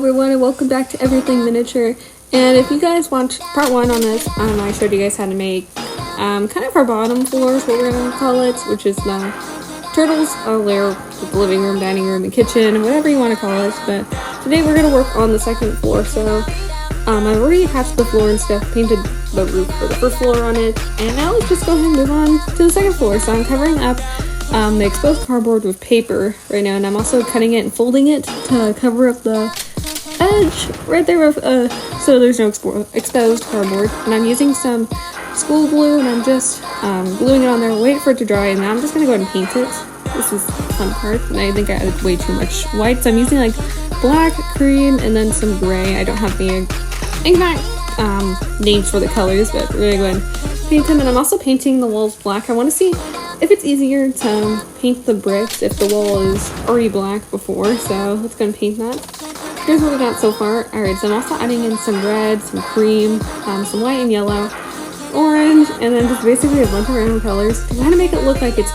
everyone, and welcome back to Everything Miniature. And if you guys watched part 1 on this, I showed you guys how to make kind of our bottom floors, what we're going to call it, which is the turtles, a lair with the living room, dining room, and kitchen, whatever you want to call it. But today we're going to work on the second floor. So I've already attached the floor and stuff, painted the roof for the first floor on it, and now let's just go ahead and move on to the second floor. So I'm covering up the exposed cardboard with paper right now, and I'm also cutting it and folding it to cover up the edge right there so there's no exposed cardboard. And I'm using some school glue, and I'm just gluing it on there, wait for it to dry, and now I'm just going to go ahead and paint it. This is the fun part, and I think I added way too much white, so I'm using like black, cream, and then some gray. I don't have the exact names for the colors, but we're going to go ahead and paint them. And I'm also painting the walls black. I want to see if it's easier to paint the bricks if the wall is already black before, so let's go and paint that. Here's what we got so far. Alright, so I'm also adding in some red, some cream, some white and yellow, orange, and then just basically a bunch of random colors to kind of make it look like it's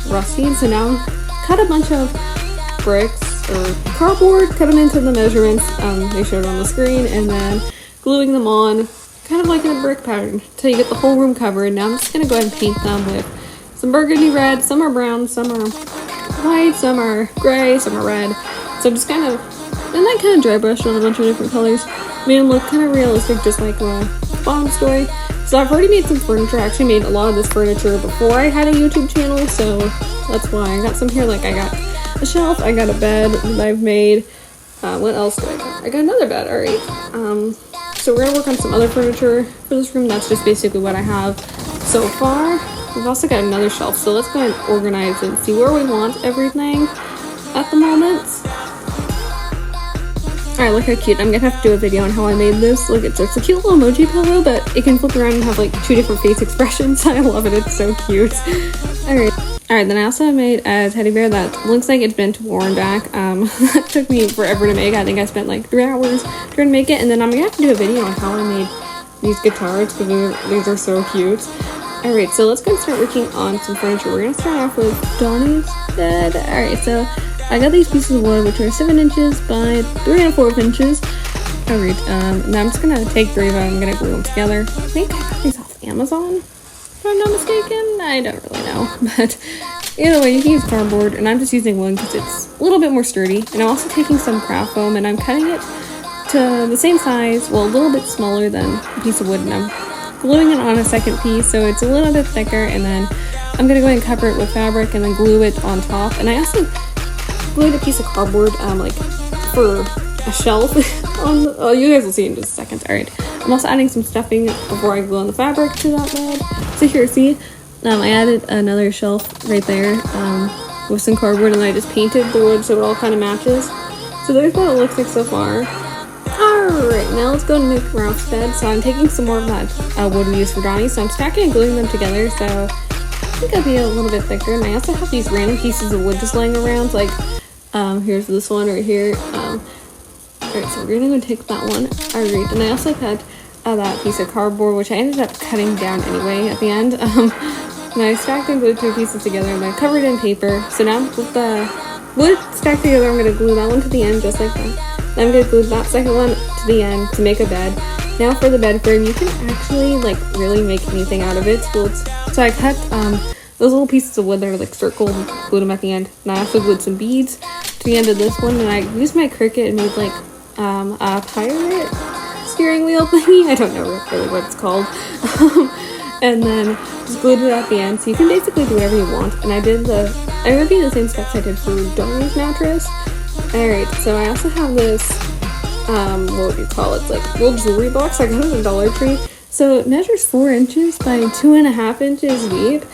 rusty. And so now cut a bunch of bricks or cardboard, cut them into the measurements they showed on the screen, and then gluing them on kind of like in a brick pattern until you get the whole room covered. Now I'm just going to go ahead and paint them with some burgundy red, some are brown, some are white, some are gray, some are red. So I'm just kind of, and then kind of dry brushed on a bunch of different colors. Made them look kind of realistic, just like the bottom story. So I've already made some furniture. I actually made a lot of this furniture before I had a YouTube channel, so that's why. I got some here, like I got a shelf, I got a bed that I've made. What else do I got? I got another bed, alright. So we're going to work on some other furniture for this room. That's just basically what I have so far. We've also got another shelf, so let's go ahead and organize and see where we want everything at the moment. Alright, look how cute. I'm gonna have to do a video on how I made this. Look, it's a cute little emoji pillow, but it can flip around and have like 2 different face expressions. I love it, it's so cute. Alright, then I also made a teddy bear that looks like it's been worn back. That took me forever to make. I think I spent like 3 hours trying to make it, and then I'm gonna have to do a video on how I made these guitars because these are so cute. Alright, so let's go and start working on some furniture. We're going to start off with Donnie's bed. Alright, so I got these pieces of wood, which are 7 inches by 3 1/4 inches. Alright, now I'm just going to take 3 of them. I'm going to glue them together. I think I got these off Amazon, if I'm not mistaken. I don't really know. But either way, you can use cardboard, and I'm just using wood because it's a little bit more sturdy. And I'm also taking some craft foam, and I'm cutting it to the same size, well, a little bit smaller than a piece of wood, and I'm gluing it on a second piece so it's a little bit thicker, and then I'm gonna go ahead and cover it with fabric and then glue it on top. And I also glued a piece of cardboard like for a shelf on the, you guys will see in just a second. Alright, I'm also adding some stuffing before I glue on the fabric to that bed. So here, see, I added another shelf right there with some cardboard, and I just painted the wood so it all kind of matches. So there's what it looks like so far. Alright, now let's go and make Ralph's bed. So I'm taking some more of that wood we used for Donnie, so I'm stacking and gluing them together, so I think it'll be a little bit thicker. And I also have these random pieces of wood just laying around, like here's this one right here. Alright, so we're gonna go take that one. Alright, and I also cut that piece of cardboard, which I ended up cutting down anyway at the end. And I stacked and glued 2 pieces together, and then covered in paper. So now with the wood stacked together, I'm gonna glue that one to the end just like that. I'm going to glue that second one to the end to make a bed. Now for the bed frame, you can actually like really make anything out of it. So I cut those little pieces of wood that are like circled, glued them at the end. And I also glued some beads to the end of this one. And I used my Cricut and made like a pirate steering wheel thingy. I don't know really what it's called. And then just glued it at the end. So you can basically do whatever you want. And I repeated the same steps I did for Donnie's mattress. Alright, so I also have this, what would you call it, like little jewelry box. I got it at Dollar Tree. So it measures 4 inches by 2.5 inches deep.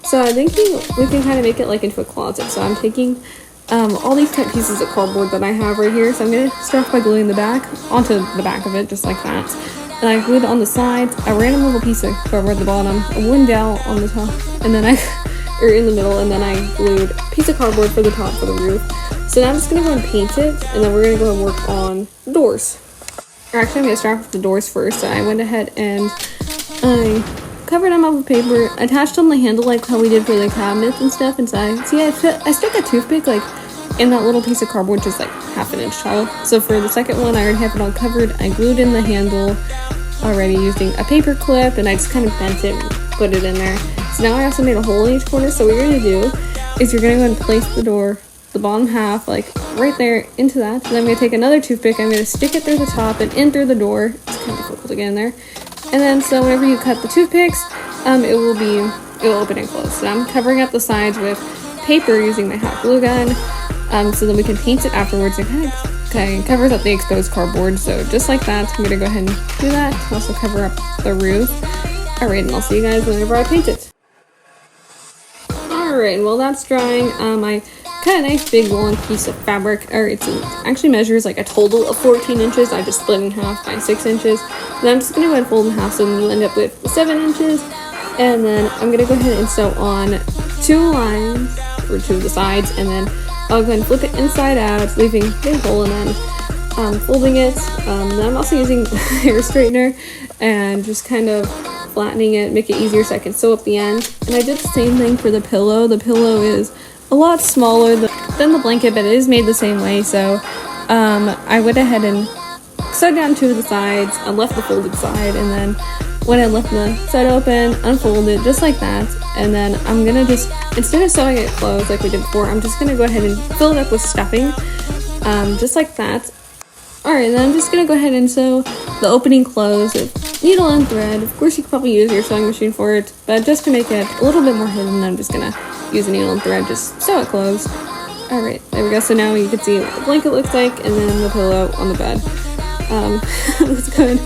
So I'm thinking we can kind of make it like into a closet. So I'm taking all these cut pieces of cardboard that I have right here. So I'm going to start by gluing the back onto the back of it, just like that. And I glued on the sides a random little piece of cardboard at the bottom, a wooden dowel on the top, and then or in the middle, and then I glued a piece of cardboard for the top for the roof. So now I'm just going to go and paint it, and then we're going to go and work on the doors. Or actually, I'm going to start with the doors first. So I went ahead and I covered them up with paper, attached on the handle like how we did for the cabinets and stuff inside. See, I stuck a toothpick like and that little piece of cardboard just like half an inch tall. So for the second one, I already have it all covered. I glued in the handle already using a paper clip, and I just kind of bent it and put it in there. So now I also made a hole in each corner. So what you're gonna do is you're gonna go and place the door, the bottom half, like right there into that. And then I'm gonna take another toothpick, I'm gonna stick it through the top and in through the door. It's kind of difficult to get in there. And then so whenever you cut the toothpicks, it will open and close. So I'm covering up the sides with paper using my hot glue gun, so then we can paint it afterwards. It kind of covers up the exposed cardboard. So just like that, I'm gonna go ahead and do that. Also cover up the roof. Alright, and I'll see you guys whenever I paint it. Alright, while that's drying, I cut a nice big long piece of fabric, or it actually measures like a total of 14 inches. I just split in half by 6 inches. Then I'm just gonna go ahead and fold in half, so then you'll end up with 7 inches. And then I'm gonna go ahead and sew on 2 lines, or 2 of the sides, and then I'll go ahead and flip it inside out, leaving a big hole, and then folding it. Then I'm also using a hair straightener and just kind of flattening it, make it easier so I can sew up the end. And I did the same thing for the pillow. The pillow is a lot smaller than the blanket, but it is made the same way. So I went ahead and sewed down 2 of the sides, I left the folded side, and then when I left the side open, unfold it just like that. And then I'm gonna just, instead of sewing it closed like we did before, I'm just gonna go ahead and fill it up with stuffing, just like that. Alright, then I'm just gonna go ahead and sew the opening closed with needle and thread. Of course, you could probably use your sewing machine for it, but just to make it a little bit more hidden, I'm just gonna use a needle and thread, just sew it closed. Alright, there we go. So now you can see what the blanket looks like, and then the pillow on the bed. Let's go and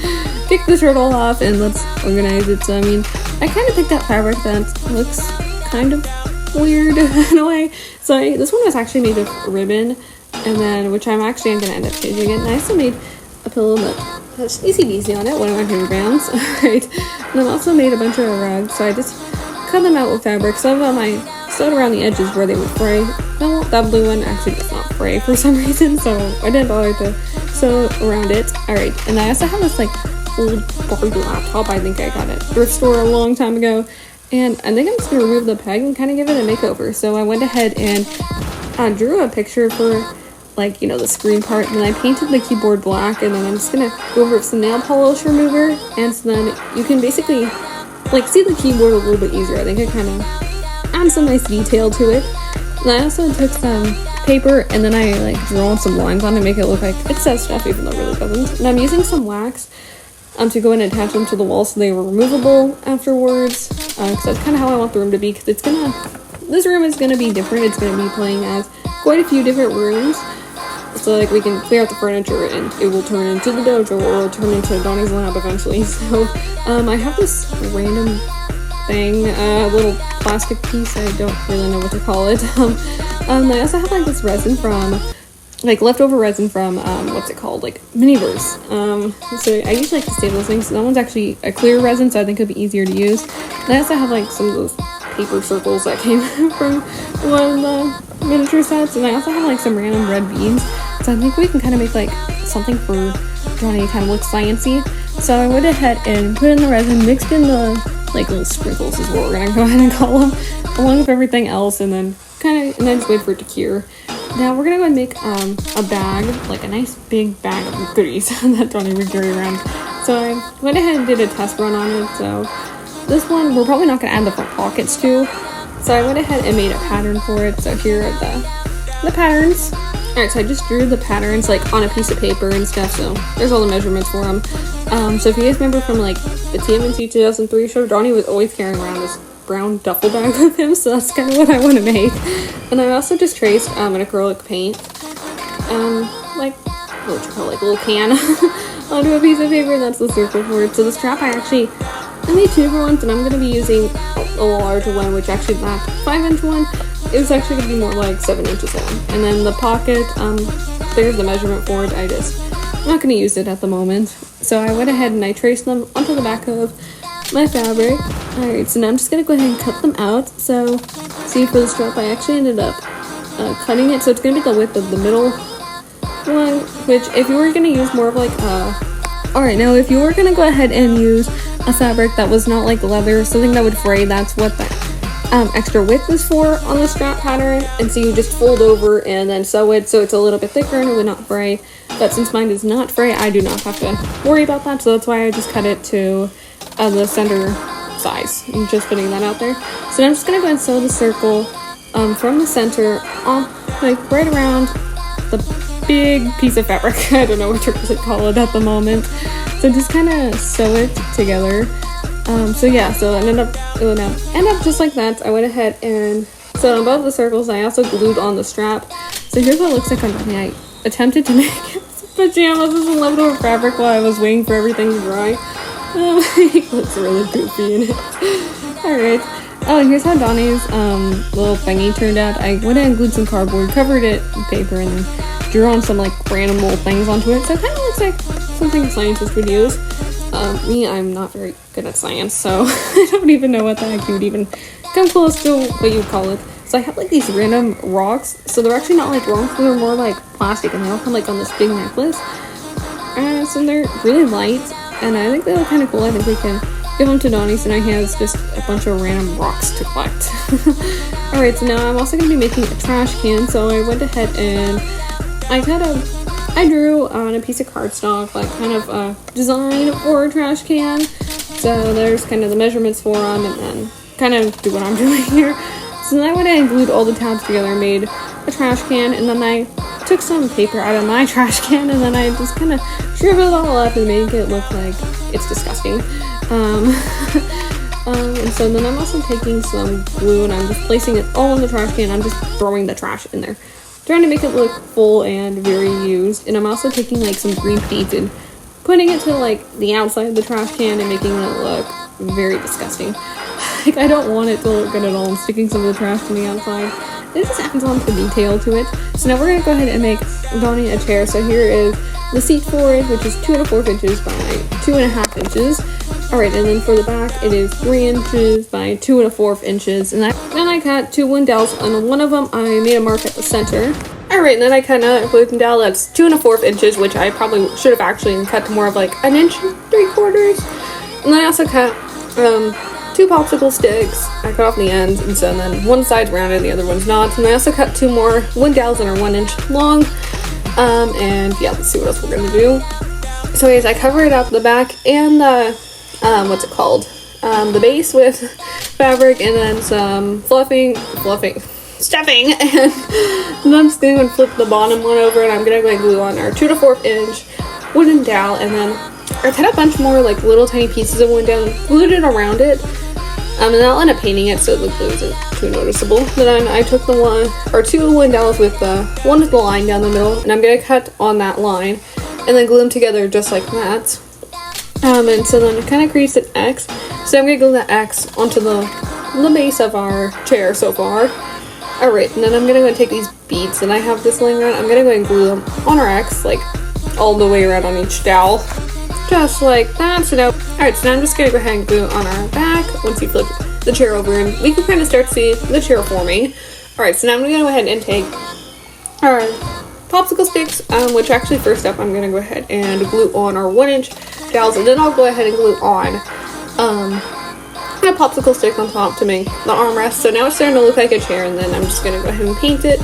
pick the turtle off and let's organize it. So I mean, I kind of picked out fabric that looks kind of weird in a way. So this one was actually made of ribbon, and then which I'm gonna end up changing it. And I also made a pillow that has easy peasy on it, one of my favorite brands. Alright, and I've also made a bunch of rugs. So I just cut them out with fabric. Some of them I sewed around the edges where they would fray. No, that blue one actually does not fray for some reason, so I didn't bother to sew around it. Alright, and I also have this like old Barbie laptop. I think I got it at a thrift store a long time ago, and I think I'm just gonna remove the peg and kind of give it a makeover. So I went ahead and drew a picture for, like, you know, the screen part, and then I painted the keyboard black, and then I'm just gonna go over with some nail polish remover, and so then you can basically like see the keyboard a little bit easier. I think it kind of adds some nice detail to it. And I also took some paper and then I like drew on some lines on it to make it look like it says stuff, even though it really doesn't. And I'm using some wax to go in and attach them to the wall so they were removable afterwards, because that's kind of how I want the room to be, because this room is gonna be different. It's gonna be playing as quite a few different rooms, so like we can clear out the furniture and it will turn into the dojo, or it'll turn into Donnie's lab eventually. So I have this random thing, a little plastic piece, I don't really know what to call it. I also have like this resin from, like leftover resin from, what's it called, like Miniverse. So I usually like to save those things. That one's actually a clear resin, so I think it'd be easier to use. And I also have like some of those paper circles that came from one of the miniature sets, and I also have like some random red beads. So I think we can kind of make like something for Johnny, kind of look sciencey. So I went ahead and put in the resin, mixed in the like little sprinkles is what we're gonna go ahead and call them, along with everything else, and then just wait for it to cure. Now we're gonna go and make a bag, like a nice big bag of goodies that Johnny would carry around. So I went ahead and did a test run on it. So this one we're probably not gonna add the front pockets to. So I went ahead and made a pattern for it. So here are the patterns. Alright, so I just drew the patterns like on a piece of paper and stuff, so there's all the measurements for them. So if you guys remember from like the TMNT 2003 show, Donnie was always carrying around this brown duffel bag with him, so that's kind of what I want to make. And I also just traced an acrylic paint, like, what you call it, like a little can onto a piece of paper, and that's the circle for it. So the strap I made 2 different ones, and I'm going to be using a larger one, which actually that 5-inch one, it was actually going to be more like 7 inches long. And then the pocket, there's the measurement for it. I'm not going to use it at the moment. So I went ahead and I traced them onto the back of my fabric. Alright, so now I'm just going to go ahead and cut them out. So, see, for the strap, I actually ended up cutting it. So it's going to be the width of the middle one, which if you were going to use more of like alright, now if you were going to go ahead and use a fabric that was not like leather, something that would fray, that's what that extra width is for on the strap pattern, and so you just fold over and then sew it so it's a little bit thicker and it would not fray. But since mine is not fray, I do not have to worry about that, so that's why I just cut it to the center size. I'm just putting that out there. So now I'm just gonna go ahead and sew the circle from the center off, like right around the big piece of fabric. I don't know what you're gonna call it at the moment. So just kind of sew it together. So yeah, so it would end up just like that. I went ahead and sewed on both the circles. I also glued on the strap. So here's what it looks like on me. I attempted to make pajamas with some leftover fabric while I was waiting for everything to dry. It looks really goofy in it. Alright. Oh, and here's how Donnie's little thingy turned out. I went in and glued some cardboard, covered it with paper, and then drew on some like random little things onto it. So it kind of looks like something a scientist would use. I'm not very good at science, so I don't even know what the heck you would even come close to what you would call it. So I have like these random rocks. So they're actually not like rocks, they're more like plastic, and they all come like on this big necklace. So they're really light, and I think they look kind of cool. I think we can give them to Donnie, so now he has just a bunch of random rocks to collect. Alright, so now I'm also going to be making a trash can. So I went ahead and I drew on a piece of cardstock like kind of a design for a trash can. So there's kind of the measurements for them, and then kind of do what I'm doing here. So then I went ahead and glued all the tabs together, made a trash can, and then I took some paper out of my trash can, and then I just kind of shriveled it all up and make it look like it's disgusting. And so then I'm also taking some glue and I'm just placing it all in the trash can. I'm just throwing the trash in there, trying to make it look full and very used. And I'm also taking like some green paint and putting it to like the outside of the trash can and making it look very disgusting. Like, I don't want it to look good at all. I'm sticking some of the trash to the outside. It just adds on the detail to it. So now we're going to go ahead and make Donnie a chair. So here is the seat for it, which is 2 1/4 inches by 2 1/2 inches. Alright, and then for the back, it is 3 inches by 2 1/4 inches. And then I cut 2 windowels, and on one of them, I made a mark at the center. Alright, and then I cut another windowel that's 2 1/4 inches, which I probably should have actually cut to more of like 1 3/4 inches. And then I also cut 2 popsicle sticks. I cut off the ends, and so then one side's rounded, the other one's not. And I also cut 2 more windowels that are 1 inch long. And yeah, let's see what else we're gonna do. So anyways, I cover it up the back and the the base with fabric, and then some stuffing, and then I'm just gonna flip the bottom one over, and I'm gonna go glue on our 2 1/4 inch wooden dowel, and then I cut a bunch more like little tiny pieces of wood down, glued it around it, and then I'll end up painting it so the glue isn't too noticeable. Then I took the 2 windowels with the one with the line down the middle, and I'm gonna cut on that line and then glue them together just like that. And so then it kind of creates an X. So I'm gonna glue that X onto the base of our chair so far. Alright, and then I'm gonna go and take these beads that I have this laying around. I'm gonna go and glue them on our X, like all the way around on each dowel. Just like that. So now, alright, so now I'm just gonna go ahead and glue on our back once you flip the chair over, and we can kind of start to see the chair forming. Alright, so now I'm gonna go ahead and take our popsicle sticks, which actually first up I'm gonna go ahead and glue on our 1 inch dowels, and then I'll go ahead and glue on a popsicle stick on top to make the armrest. So now it's starting to look like a chair, and then I'm just gonna go ahead and paint it.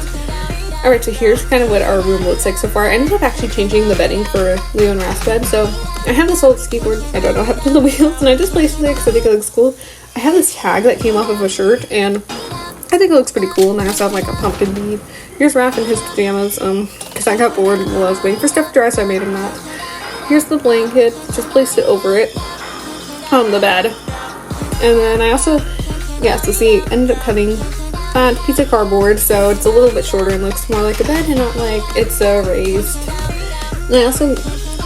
Alright, so here's kind of what our room looks like so far. I ended up actually changing the bedding for Leo and Raph's bed. So I have this old skateboard, I don't know how to do the wheels, and I just placed it there because I think it looks cool. I have this tag that came off of a shirt, and I think it looks pretty cool, and I also have like a pumpkin bead. Here's Raph in his pajamas, because I got bored while I was waiting for stuff to dry, so I made him that. Here's the blanket, just placed it over it on the bed. And then I also, so see, ended up cutting that piece of cardboard, so it's a little bit shorter and looks more like a bed and not like it's raised. And I also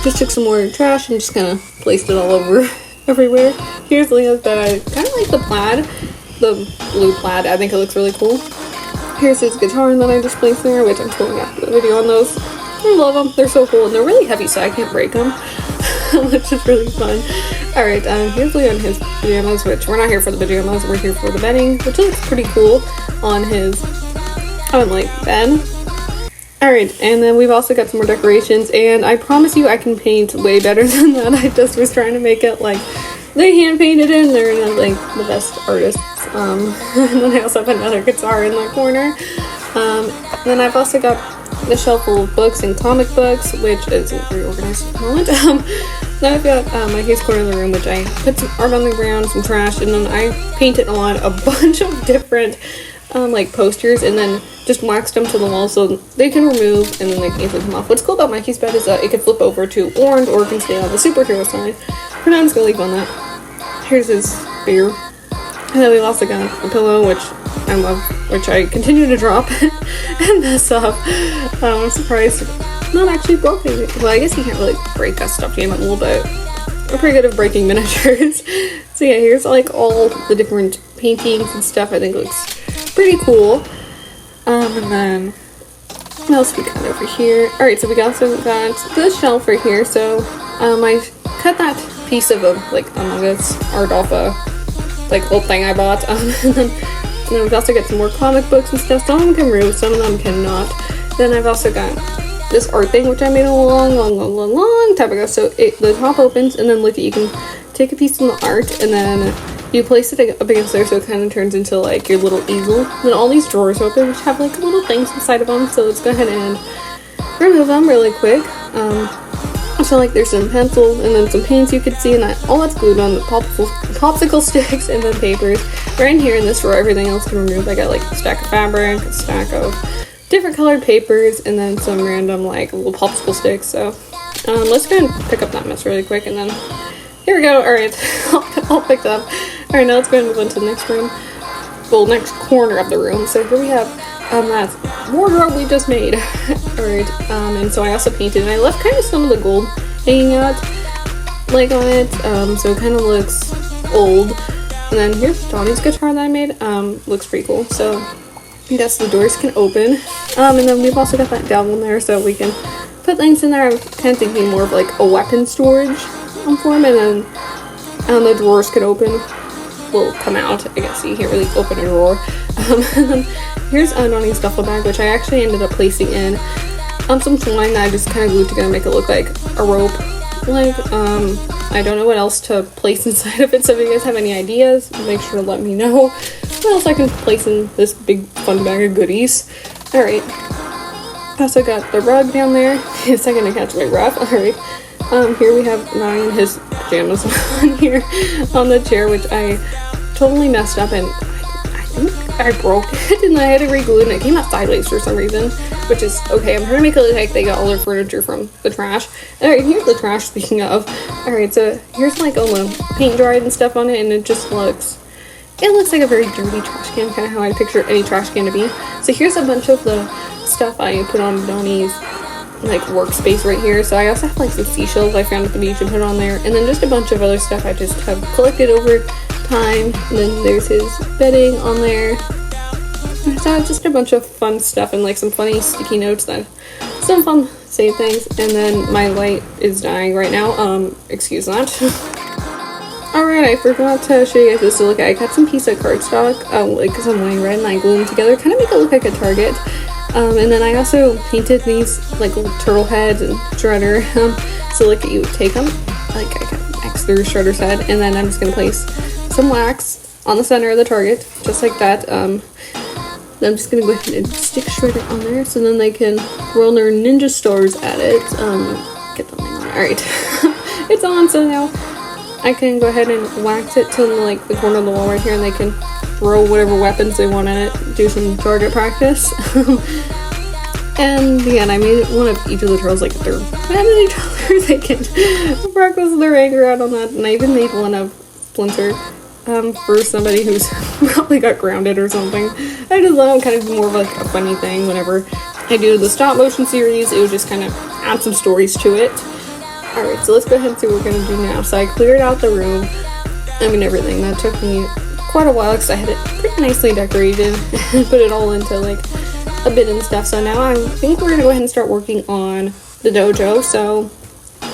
just took some more trash and just kind of placed it all over everywhere. Here's Leo's bed. I kind of like the plaid, the blue plaid. I think it looks really cool. Here's his guitar that I just placed there, which I'm totally after the video on those. I love them. They're so cool, and they're really heavy, so I can't break them, which is really fun. Alright, here's Leo in his pajamas, which we're not here for the pajamas, we're here for the bedding, which looks pretty cool on his, bed. Alright, and then we've also got some more decorations, and I promise you I can paint way better than that. I just was trying to make it like they hand painted it, and they're not like the best artists And then I also have another guitar in the corner. Then I've also got the shelf full of books and comic books, which isn't very organized at the moment. Then I've got my case corner of the room, which I put some art on the ground, some trash, and then I painted on a bunch of different like posters, and then just waxed them to the wall so they can remove and then they can easily come off. What's cool about my case bed is that it can flip over to orange or it can stay on the superhero side. For now, I'm just gonna leave on that. Here's his beer. And then we've also got a pillow, which I love, which I continue to drop and mess up. I'm surprised not actually broken. Well, I guess you can't really break a stuffed animal a little bit. We're pretty good at breaking miniatures. So yeah, here's like all the different paintings and stuff. I think it looks pretty cool. And then what else we got over here? Alright, so we also got this shelf right here. So I cut that piece of like Among Us art off a like little thing I bought. And then we've also got some more comic books and stuff. Some of them can remove, some of them cannot. Then I've also got this art thing, which I made a long time ago. So the top opens, and then look at, you can take a piece of the art, and then you place it up against there, so it kind of turns into like your little easel. Then all these drawers open, which have like little things inside of them. So let's go ahead and remove them really quick. So like there's some pencils and then some paints you could see, and all that's glued on the popsicle sticks and then papers. Right in here in this drawer, everything else can remove. I got like a stack of fabric, a stack of different colored papers, and then some random like little popsicle sticks. So let's go ahead and pick up that mess really quick, and then here we go. Alright, all picked up. Alright, now let's go ahead and move on to the next room. Well, next corner of the room. So here we have that wardrobe we just made. Alright, and so I also painted, and I left kind of some of the gold hanging out like on it, so it kind of looks old. And then here's Donnie's guitar that I made. Looks pretty cool. So yes, the doors can open, and then we've also got that dowel in there so we can put things in there. I'm kind of thinking more of like a weapon storage form, and then the drawers can open, will come out. I guess you can't really open a drawer. And then here's Donnie's duffel bag, which I actually ended up placing in some twine that I just kind of glued together to make it look like a rope. Like, I don't know what else to place inside of it, so if you guys have any ideas, make sure to let me know what else I can place in this big fun bag of goodies. Alright, also got the rug down there. A second to catch my breath. Alright, here we have Donnie in his pajamas on here on the chair, which I totally messed up, and I think I broke it, and I had to re-glue it, and it came out sideways for some reason, which is okay. I'm trying to make it look like they got all their furniture from the trash. Alright, here's the trash, speaking of. Alright, so here's like all the paint dried and stuff on it, and it looks like a very dirty trash can, kind of how I picture any trash can to be. So here's a bunch of the stuff I put on Donnie's like workspace right here. So I also have like some seashells I found at the beach and put on there, and then just a bunch of other stuff I just have collected over time. And then there's his bedding on there. So just a bunch of fun stuff and like some funny sticky notes, that some fun save things. And then my light is dying right now, excuse that. Alright, I forgot to show you guys this to look at. I got some piece of cardstock, like some line red, and I glued them together, kind of make it look like a target. And then I also painted these like little turtle heads and Shredder. So like you take them, like I got X through Shredder's head, and then I'm just gonna place some wax on the center of the target, just like that. Then I'm just gonna go ahead and stick Shredder on there, so then they can roll their ninja stars at it. Get the thing on. Alright, it's on. So now I can go ahead and wax it to like the corner of the wall right here, and they can throw whatever weapons they want at it, do some target practice. And yeah, and I made one of each of the turtles, like if they're mad at each other, they can practice their anger out on that. And I even made one of Splinter for somebody who's probably got grounded or something. I just thought it kind of more of like a funny thing whenever I do the stop motion series. It would just kind of add some stories to it. Alright, so let's go ahead and see what we're going to do now. So I cleared out the room, everything. That took me quite a while because I had it pretty nicely decorated and put it all into like a bin and stuff. So now I think we're going to go ahead and start working on the dojo. So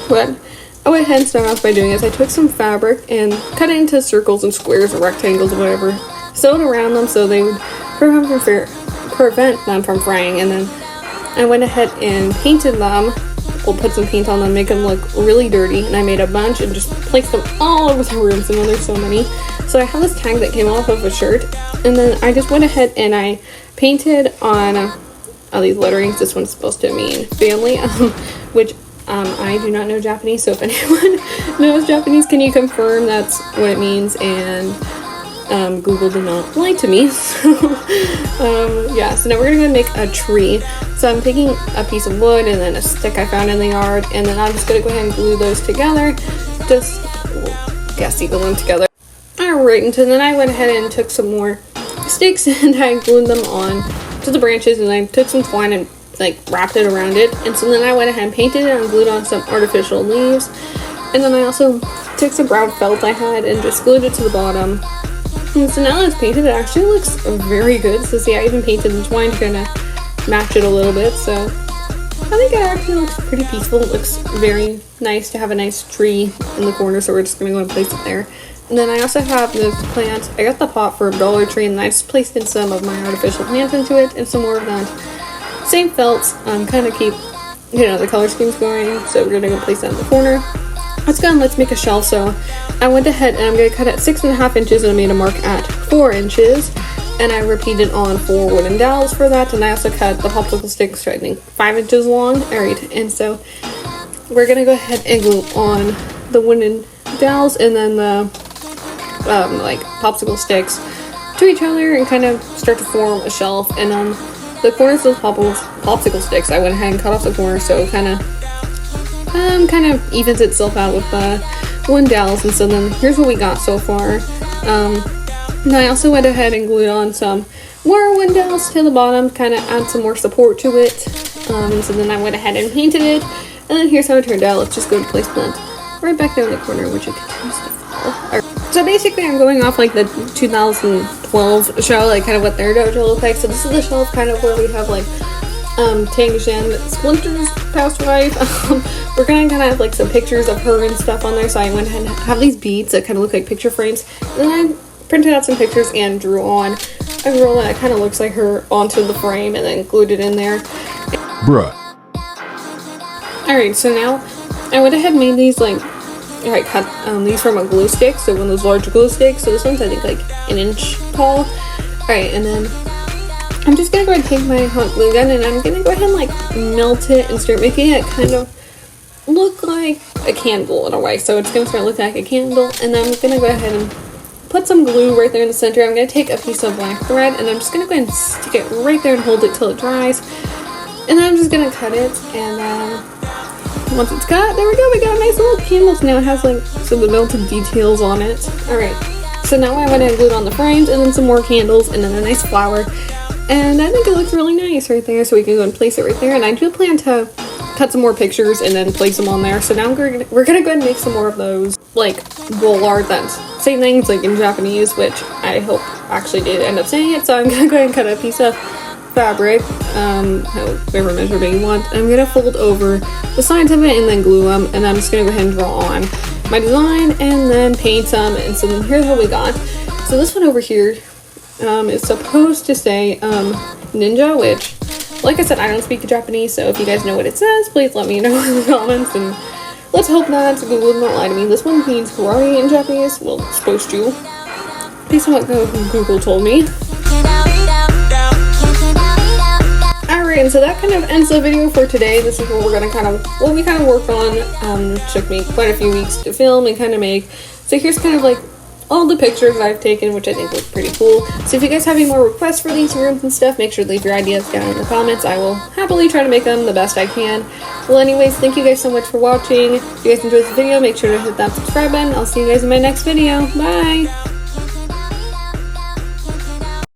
what I went ahead and started off by doing is I took some fabric and cut it into circles and squares or rectangles or whatever, sewed around them so they would prevent them from fraying, and then I went ahead and painted them will put some paint on them, make them look really dirty. And I made a bunch and just placed them all over the room, so now there's so many. So I have this tag that came off of a shirt, and then I just went ahead and I painted on these letterings. This one's supposed to mean family, which I do not know Japanese, so if anyone knows Japanese, can you confirm that's what it means? And Google did not lie to me. So yeah, so now we're gonna go make a tree. So I'm taking a piece of wood and then a stick I found in the yard, and then I'm just gonna go ahead and glue those together. Just glue them together. Alright, and so then I went ahead and took some more sticks and I glued them on to the branches, and I took some twine and like wrapped it around it. And so then I went ahead and painted it and glued on some artificial leaves. And then I also took some brown felt I had and just glued it to the bottom. And so now that it's painted, it actually looks very good. So see, I even painted the twine to kind of match it a little bit. So I think it actually looks pretty peaceful. It looks very nice to have a nice tree in the corner. So we're just going to go and place it there. And then I also have this plant. I got the pot for a Dollar Tree, and I just placed in some of my artificial plants into it and some more of that same felt. Kind of keep, the color schemes going. So we're going to go place that in the corner. Let's go and let's make a shelf. So I went ahead and I'm going to cut at 6.5 inches, and I made a mark at 4 inches. And I repeated on 4 wooden dowels for that. And I also cut the popsicle sticks to, I think, 5 inches long. Alright, and so we're going to go ahead and glue on the wooden dowels and then the like popsicle sticks to each other and kind of start to form a shelf. And on the corners of the popsicle sticks, I went ahead and cut off the corner so it kind of evens itself out with the wooden dowels. And so then here's what we got so far. And I also went ahead and glued on some more wooden dowels to the bottom, kind of add some more support to it. And so then I went ahead and painted it, and then here's how it turned out. Let's just go to place plant right back there in the corner, which it continues to fall. So basically I'm going off like the 2012 show, like kind of what their dojo looked like. So this is the shelf kind of where we have like Tang-Shen Splinter's past wife. We're gonna kind of have like some pictures of her and stuff on there. So I went ahead and have these beads that kind of look like picture frames. And then I printed out some pictures and drew on a girl that kind of looks like her onto the frame and then glued it in there. Bruh. Alright, so now I went ahead and made these like, I cut these from a glue stick, so one of those large glue sticks. So this one's I think like 1 inch tall. Alright, and then I'm just gonna go ahead and take my hot glue gun and I'm gonna go ahead and like melt it and start making it kind of look like a candle in a way. So it's gonna start looking like a candle, and then I'm gonna go ahead and put some glue right there in the center. I'm gonna take a piece of black thread and I'm just gonna go ahead and stick it right there and hold it till it dries. And then I'm just gonna cut it, and then once it's cut, there we go, we got a nice little candle. So now it has like some of the melted details on it. Alright, so now I went and glued on the frames and then some more candles and then a nice flower. And I think it looks really nice right there, so we can go and place it right there. And I do plan to cut some more pictures and then place them on there. So now we're gonna go ahead and make some more of those like wall art that say things like in Japanese, which I hope actually did end up saying it. So I'm gonna go ahead and cut a piece of fabric, whatever measurement you want. I'm gonna fold over the sides of it and then glue them, and I'm just gonna go ahead and draw on my design and then paint some. And so then here's what we got. So this one over here is supposed to say ninja, which, like I said, I don't speak Japanese, so if you guys know what it says, please let me know in the comments, and let's hope that Google did not lie to me. This one means karate in Japanese. Well, it's supposed to, based on what Google told me. Alright, and so that kind of ends the video for today. This is what we kind of worked on. It took me quite a few weeks to film and kind of make. So here's kind of like all the pictures I've taken, which I think look pretty cool. So if you guys have any more requests for these rooms and stuff, make sure to leave your ideas down in the comments. I will happily try to make them the best I can. Well, anyways, thank you guys so much for watching. If you guys enjoyed this video, make sure to hit that subscribe button. I'll see you guys in my next video. Bye!